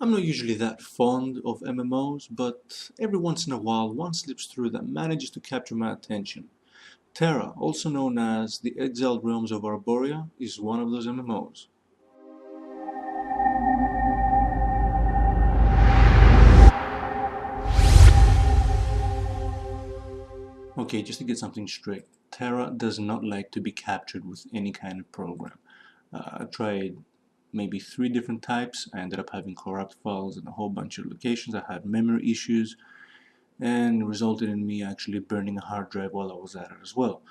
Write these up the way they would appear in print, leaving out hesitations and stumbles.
I'm not usually that fond of MMOs, but every once in a while one slips through that manages to capture my attention. Tera, also known as the Exiled Realms of Arboria, is one of those MMOs. Okay, just to get something straight, Tera does not like to be captured with any kind of program. I tried maybe 3 different types. I ended up having corrupt files in a whole bunch of locations. I had memory issues and resulted in me actually burning a hard drive while I was at it as well.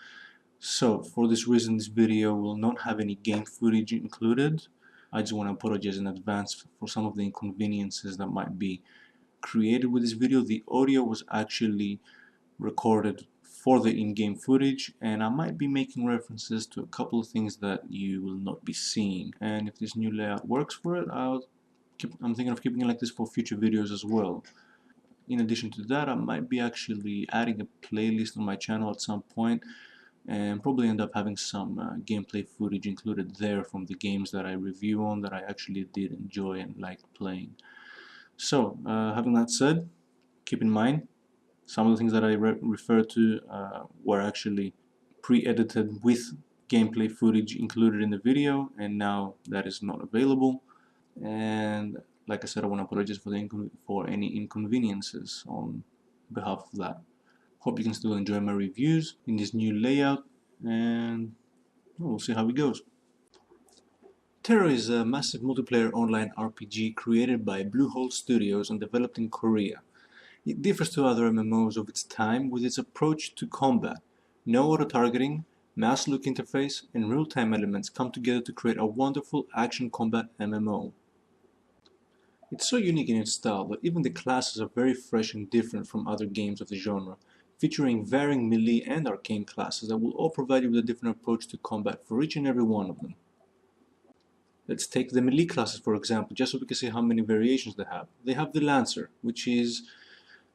So for this reason, this video will not have any game footage included. I just want to apologize in advance for some of the inconveniences that might be created with this video. The audio was actually recorded for the in-game footage, and I might be making references to a couple of things that you will not be seeing. And if this new layout works for it, I'm thinking of keeping it like this for future videos as well. In addition to that, I might be actually adding a playlist on my channel at some point, and probably end up having some gameplay footage included there from the games that I review on that I actually did enjoy and liked playing. So, having that said, keep in mind some of the things that I refer to were actually pre-edited with gameplay footage included in the video, and now that is not available. And like I said, I want to apologize for any inconveniences on behalf of that. Hope you can still enjoy my reviews in this new layout, and we'll see how it goes. Tera is a massive multiplayer online RPG created by Bluehole Studios and developed in Korea. It differs to other MMOs of its time with its approach to combat. No auto-targeting, mouse look interface, and real-time elements come together to create a wonderful action combat MMO. It's so unique in its style that even the classes are very fresh and different from other games of the genre, featuring varying melee and arcane classes that will all provide you with a different approach to combat for each and every one of them. Let's take the melee classes for example, just so we can see how many variations they have. They have the Lancer, which is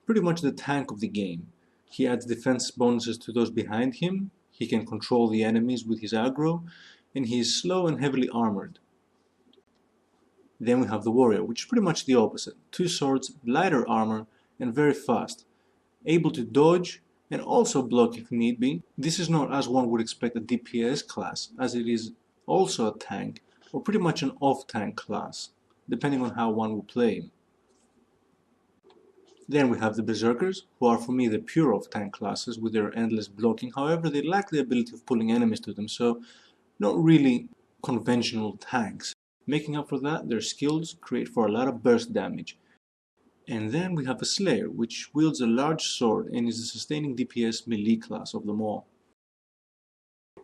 pretty much the tank of the game. He adds defense bonuses to those behind him, he can control the enemies with his aggro, and he is slow and heavily armored. Then we have the Warrior, which is pretty much the opposite. 2 swords, lighter armor, and very fast. Able to dodge and also block if need be. This is not as one would expect a DPS class, as it is also a tank, or pretty much an off-tank class, depending on how one will play him. Then we have the Berserkers, who are for me the pure off-tank classes with their endless blocking. However, they lack the ability of pulling enemies to them, so not really conventional tanks. Making up for that, their skills create for a lot of burst damage. And then we have a Slayer, which wields a large sword and is the sustaining DPS melee class of them all.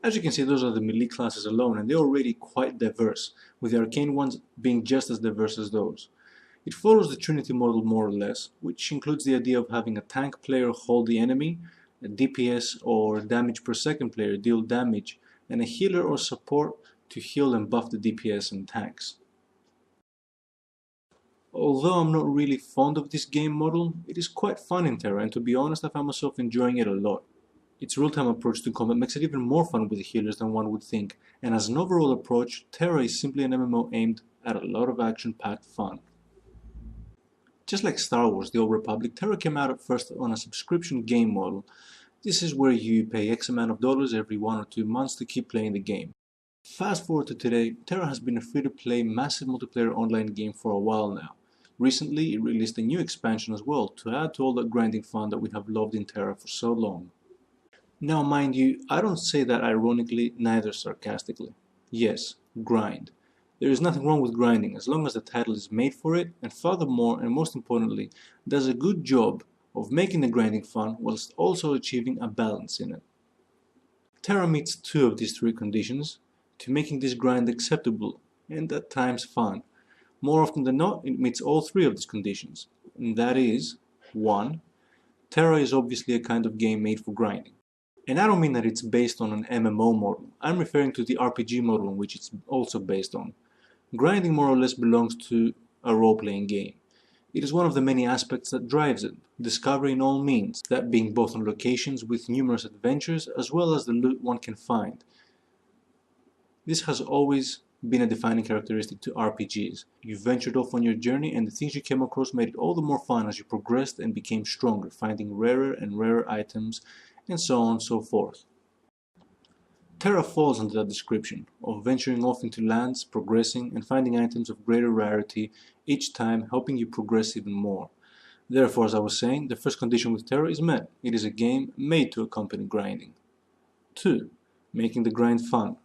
As you can see, those are the melee classes alone, and they're already quite diverse, with the arcane ones being just as diverse as those. It follows the Trinity model more or less, which includes the idea of having a tank player hold the enemy, a DPS or damage per second player deal damage, and a healer or support to heal and buff the DPS and tanks. Although I'm not really fond of this game model, it is quite fun in Tera, and to be honest I found myself enjoying it a lot. Its real-time approach to combat makes it even more fun with the healers than one would think, and as an overall approach, Tera is simply an MMO aimed at a lot of action-packed fun. Just like Star Wars: The Old Republic, Tera came out at first on a subscription game model. This is where you pay X amount of dollars every 1 or 2 months to keep playing the game. Fast forward to today, Tera has been a free-to-play massive multiplayer online game for a while now. Recently, it released a new expansion as well to add to all that grinding fun that we have loved in Tera for so long. Now mind you, I don't say that ironically, neither sarcastically. Yes, grind. There is nothing wrong with grinding as long as the title is made for it, and furthermore, and most importantly, does a good job of making the grinding fun whilst also achieving a balance in it. Tera meets 2 of these 3 conditions to making this grind acceptable and at times fun. More often than not, it meets all 3 of these conditions, and that is 1. Tera is obviously a kind of game made for grinding. And I don't mean that it's based on an MMO model, I'm referring to the RPG model on which it's also based on. Grinding more or less belongs to a role-playing game. It is one of the many aspects that drives it, discovery in all means, that being both on locations with numerous adventures as well as the loot one can find. This has always been a defining characteristic to RPGs. You ventured off on your journey, and the things you came across made it all the more fun as you progressed and became stronger, finding rarer and rarer items, and so on and so forth. Tera falls under that description, of venturing off into lands, progressing, and finding items of greater rarity each time, helping you progress even more. Therefore, as I was saying, the first condition with Tera is met. It is a game made to accompany grinding. 2. Making the grind fun.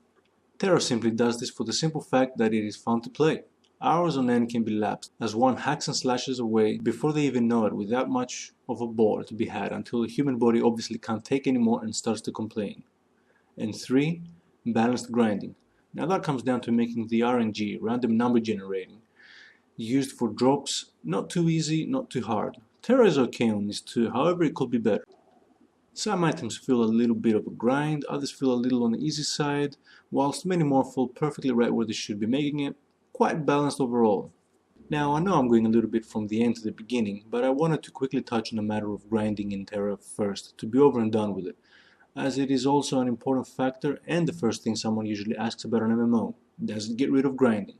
Tera simply does this for the simple fact that it is fun to play. Hours on end can be lapsed as one hacks and slashes away before they even know it, without much of a bore to be had, until the human body obviously can't take anymore and starts to complain. And 3. Balanced grinding. Now that comes down to making the RNG, random number generating, used for drops, not too easy, not too hard. Tera is okay on this too, however it could be better. Some items feel a little bit of a grind, others feel a little on the easy side, whilst many more fall perfectly right where they should be, making it quite balanced overall. Now I know I'm going a little bit from the end to the beginning, but I wanted to quickly touch on the matter of grinding in Tera first, to be over and done with it, as it is also an important factor and the first thing someone usually asks about an MMO. Does it get rid of grinding?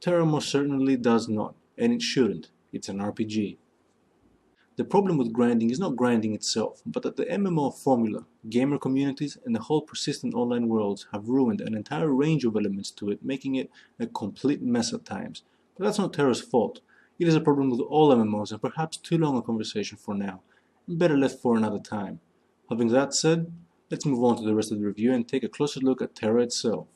Tera most certainly does not, and it shouldn't. It's an RPG. The problem with grinding is not grinding itself, but that the MMO formula, gamer communities, and the whole persistent online worlds have ruined an entire range of elements to it, making it a complete mess at times. But that's not Tera's fault. It is a problem with all MMOs, and perhaps too long a conversation for now, and better left for another time. Having that said, let's move on to the rest of the review and take a closer look at Tera itself.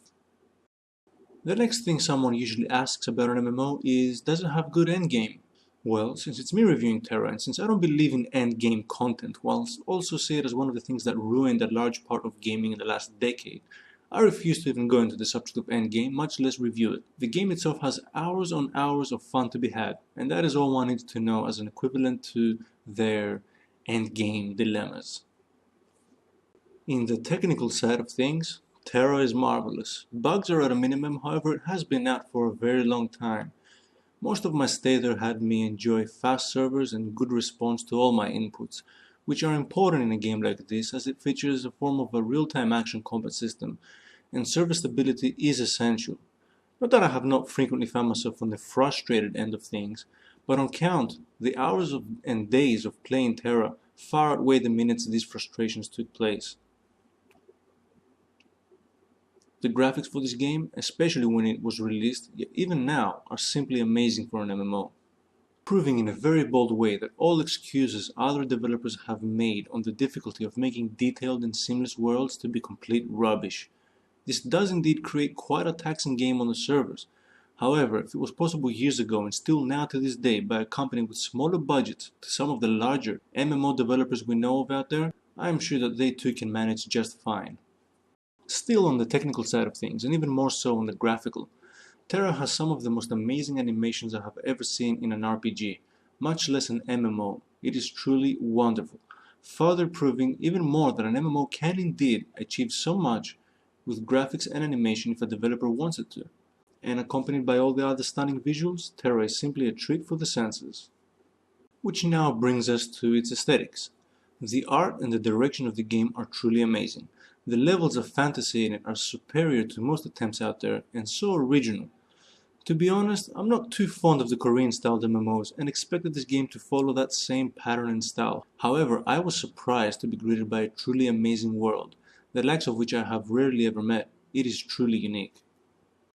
The next thing someone usually asks about an MMO is, does it have good endgame? Well, since it's me reviewing Tera, and since I don't believe in endgame content, whilst also see it as one of the things that ruined a large part of gaming in the last decade, I refuse to even go into the subject of endgame, much less review it. The game itself has hours on hours of fun to be had, and that is all one needs to know as an equivalent to their endgame dilemmas. In the technical side of things, Tera is marvelous. Bugs are at a minimum, however it has been out for a very long time. Most of my stay there had me enjoy fast servers and good response to all my inputs, which are important in a game like this as it features a form of a real-time action combat system, and server stability is essential. Not that I have not frequently found myself on the frustrated end of things, but on count, the hours and days of playing Tera far outweigh the minutes these frustrations took place. The graphics for this game, especially when it was released, yet even now, are simply amazing for an MMO, proving in a very bold way that all excuses other developers have made on the difficulty of making detailed and seamless worlds to be complete rubbish. This does indeed create quite a taxing game on the servers. However, if it was possible years ago and still now to this day by a company with smaller budgets to some of the larger MMO developers we know of out there, I am sure that they too can manage just fine. Still on the technical side of things, and even more so on the graphical, Tera has some of the most amazing animations I have ever seen in an RPG, much less an MMO. It is truly wonderful, further proving even more that an MMO can indeed achieve so much with graphics and animation if a developer wants it to. And accompanied by all the other stunning visuals, Tera is simply a treat for the senses. Which now brings us to its aesthetics. The art and the direction of the game are truly amazing. The levels of fantasy in it are superior to most attempts out there, and so original. To be honest, I'm not too fond of the Korean-styled MMOs and expected this game to follow that same pattern and style. However, I was surprised to be greeted by a truly amazing world, the likes of which I have rarely ever met. It is truly unique.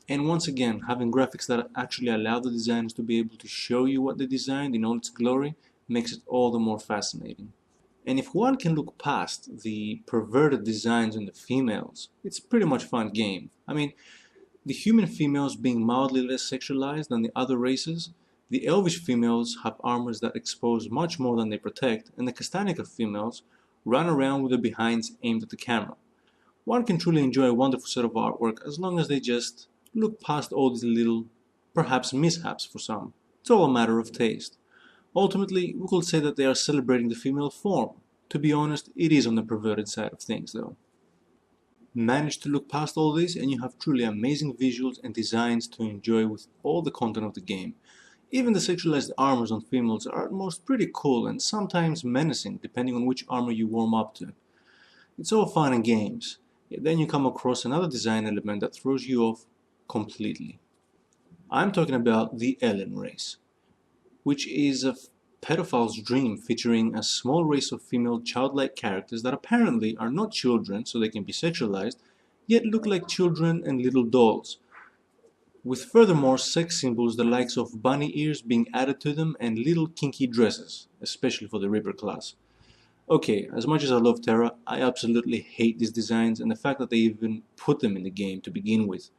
And once again, having graphics that actually allow the designers to be able to show you what they designed in all its glory makes it all the more fascinating. And if one can look past the perverted designs in the females, it's a pretty much fun game. I mean, the human females being mildly less sexualized than the other races, the elvish females have armors that expose much more than they protect, and the Castanica females run around with their behinds aimed at the camera. One can truly enjoy a wonderful set of artwork as long as they just look past all these little, perhaps mishaps for some. It's all a matter of taste. Ultimately, we could say that they are celebrating the female form. To be honest, it is on the perverted side of things though. Manage to look past all this and you have truly amazing visuals and designs to enjoy with all the content of the game. Even the sexualized armors on females are at most pretty cool and sometimes menacing depending on which armor you warm up to. It's all fun and games, yet then you come across another design element that throws you off completely. I'm talking about the Ellen race, which is a pedophile's dream featuring a small race of female childlike characters that apparently are not children, so they can be sexualized, yet look like children and little dolls, with furthermore sex symbols the likes of bunny ears being added to them and little kinky dresses, especially for the Reaper class. Okay, as much as I love Tera, I absolutely hate these designs and the fact that they even put them in the game to begin with.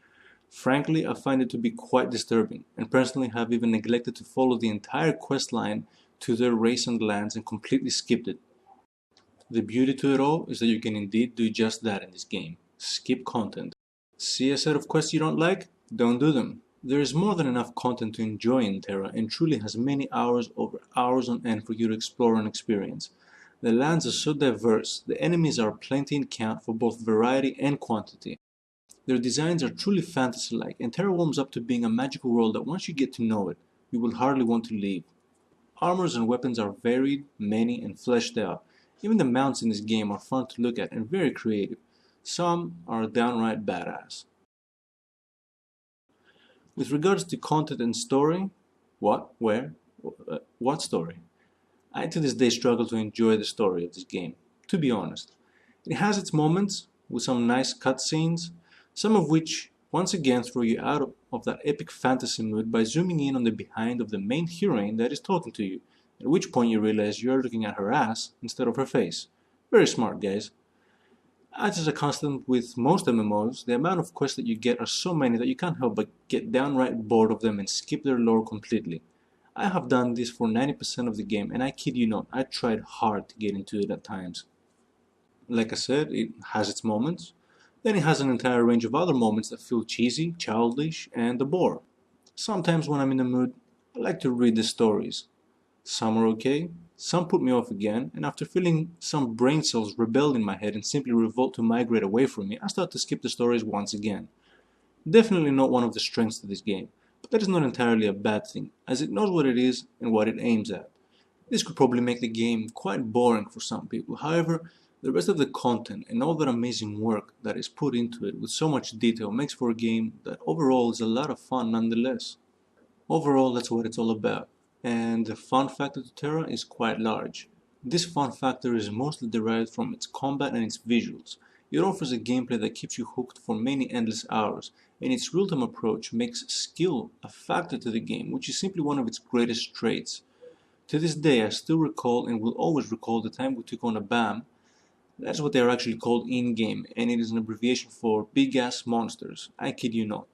Frankly, I find it to be quite disturbing, and personally have even neglected to follow the entire quest line to their race and lands and completely skipped it. The beauty to it all is that you can indeed do just that in this game. Skip content. See a set of quests you don't like? Don't do them. There is more than enough content to enjoy in Tera and truly has many hours over hours on end for you to explore and experience. The lands are so diverse, the enemies are plenty in count for both variety and quantity. Their designs are truly fantasy-like, and Tera warms up to being a magical world that once you get to know it, you will hardly want to leave. Armors and weapons are varied, many, and fleshed out. Even the mounts in this game are fun to look at and very creative. Some are downright badass. With regards to content and story, what story? I to this day struggle to enjoy the story of this game, to be honest. It has its moments, with some nice cutscenes, some of which once again throw you out of that epic fantasy mood by zooming in on the behind of the main heroine that is talking to you, at which point you realize you are looking at her ass instead of her face. Very smart, guys. As is a constant with most MMOs, the amount of quests that you get are so many that you can't help but get downright bored of them and skip their lore completely. I have done this for 90% of the game, and I kid you not, I tried hard to get into it at times. Like I said, it has its moments. Then it has an entire range of other moments that feel cheesy, childish, and a bore. Sometimes when I'm in the mood, I like to read the stories. Some are okay, some put me off again, and after feeling some brain cells rebel in my head and simply revolt to migrate away from me, I start to skip the stories once again. Definitely not one of the strengths of this game, but that is not entirely a bad thing, as it knows what it is and what it aims at. This could probably make the game quite boring for some people, however, the rest of the content and all that amazing work that is put into it with so much detail makes for a game that overall is a lot of fun nonetheless. Overall, that's what it's all about, and the fun factor to Tera is quite large. This fun factor is mostly derived from its combat and its visuals. It offers a gameplay that keeps you hooked for many endless hours, and its real-time approach makes skill a factor to the game, which is simply one of its greatest traits. To this day, I still recall and will always recall the time we took on a BAM. That's what they are actually called in-game, and it is an abbreviation for Big Ass Monsters, I kid you not,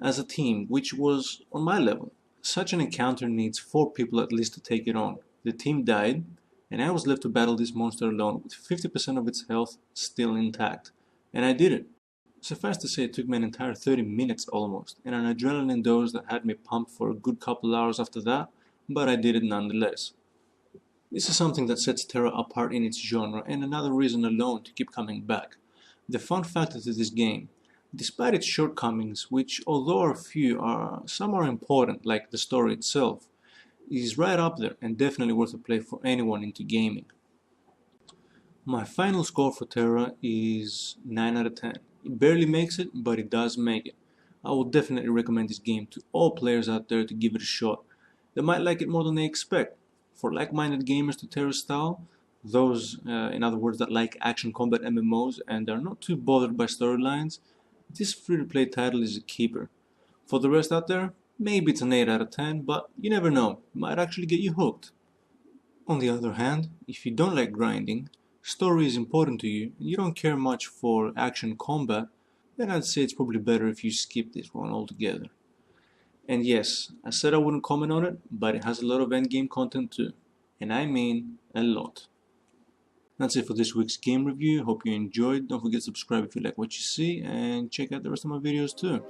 as a team, which was on my level. Such an encounter needs 4 people at least to take it on. The team died, and I was left to battle this monster alone with 50% of its health still intact. And I did it. Suffice to say, it took me an entire 30 minutes almost, and an adrenaline dose that had me pumped for a good couple hours after that, but I did it nonetheless. This is something that sets Tera apart in its genre, and another reason alone to keep coming back. The fun factor to this game. Despite its shortcomings, which although are few, some are important, like the story itself, is right up there and definitely worth a play for anyone into gaming. My final score for Tera is 9 out of 10. It barely makes it, but it does make it. I will definitely recommend this game to all players out there to give it a shot. They might like it more than they expect. For like-minded gamers to Tera's style, those, in other words, that like action combat MMOs and are not too bothered by storylines, this free-to-play title is a keeper. For the rest out there, maybe it's an 8 out of 10, but you never know, it might actually get you hooked. On the other hand, if you don't like grinding, story is important to you, and you don't care much for action combat, then I'd say it's probably better if you skip this one altogether. And yes, I said I wouldn't comment on it, but it has a lot of endgame content too. And I mean a lot. That's it for this week's game review. Hope you enjoyed. Don't forget to subscribe if you like what you see, and check out the rest of my videos too.